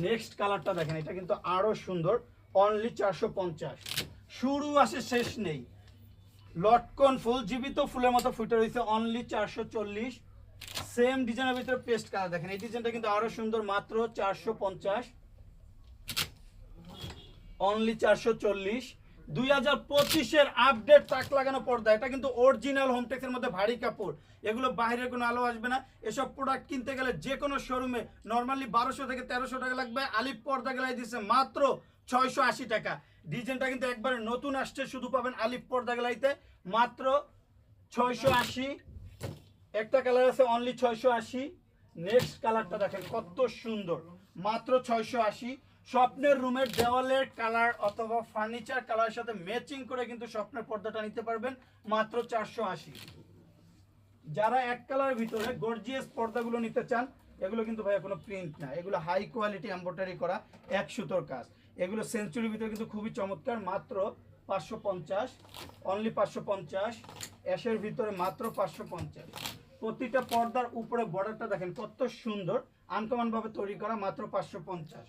Next কালারটা দেখেন, এটা কিন্তু আরো সুন্দর, অনলি 450। শুরু আসে শেষ নেই, লটকন ফুল জীবিত ফুলের মতো ফুটে রয়েছে, অনলি 440। সেম ডিজাইনের ভিতরে পেস্ট কালার দেখেন, এই ডিজাইনটা কিন্তু আরো সুন্দর, মাত্র 450, অনলি 440। 2025-এর আপডেট তাক লাগানো পর্দা, এটা কিন্তু অরিজিনাল হোমটেক্সের মধ্যে ভারী কাপড়, এগুলো বাইরের কোনো আলো আসবে না। এসব প্রোডাক্ট কিনতে গেলে যে কোনো শোরুমে নর্মালি 1200 থেকে 1300 টাকা লাগবে, আলিফ পর্দা গেলায় দিচ্ছে মাত্র 680 টাকা। ডিজাইনটা কিন্তু একবারে নতুন আসছে, শুধু পাবেন আলিফ পর্দা গেলাইতে মাত্র 680। একটা কালার আছে অনলি 680। নেক্সট কালারটা দেখেন কত সুন্দর, মাত্র 680। স্বপ্নের রুমের দেওয়ালের কালার অথবা ফার্নিচার কালারের সাথে ম্যাচিং করে কিন্তু স্বপ্নের পর্দাটা নিতে পারবেন মাত্র 480। যারা এক কালারের ভিতরে গর্জিয়াস পর্দাগুলো নিতে চান, এগুলো কিন্তু ভাইয়া কোনো প্রিন্ট না, এগুলো হাই কোয়ালিটি এমব্রয়ডারি করা এক সুতোর কাজ। এগুলো সেঞ্চুরির ভিতরে কিন্তু খুবই চমৎকার, মাত্র 550, অনলি 550। অ্যাশের ভিতরে মাত্র 550। প্রতিটা পর্দার উপরে বর্ডারটা দেখেন কত সুন্দর, আনকমন ভাবে তৈরি করা, মাত্র 550,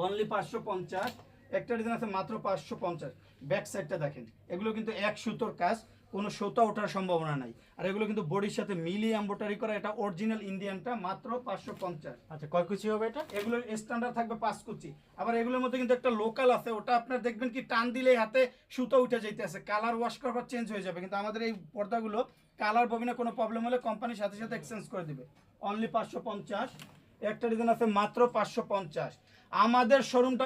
অনলি 550। একটা ডিজাইন আছে মাত্র 550। ব্যাক সাইডটা দেখেন, এগুলো কিন্তু এক সুতোর কাজ, কোনো সুতা ওঠার সম্ভাবনা নাই। আর এগুলো কিন্তু বডির সাথে মিলিয়ে এমব্রয়ডারি করা, এটা অরিজিনাল ইন্ডিয়ানটা, মাত্র 550। আচ্ছা, কয় কুচি হবে এটা? এগুলোর স্ট্যান্ডার্ড থাকবে 5 কুচি। আবার এগুলোর মধ্যে কিন্তু একটা লোকাল আছে, ওটা আপনার দেখবেন কি টান দিলে হাতে সুতো উঠে যাইতেছে, কালার ওয়াশ করার পর চেঞ্জ হয়ে যাবে। কিন্তু আমাদের এই পর্দাগুলো কালার ববিনে কোনো প্রবলেম হলে কোম্পানির সাথে সাথে এক্সচেঞ্জ করে দিবে, অনলি 550। একটা ডিজাইন আছে মাত্র 550। আমাদের শোরুমটা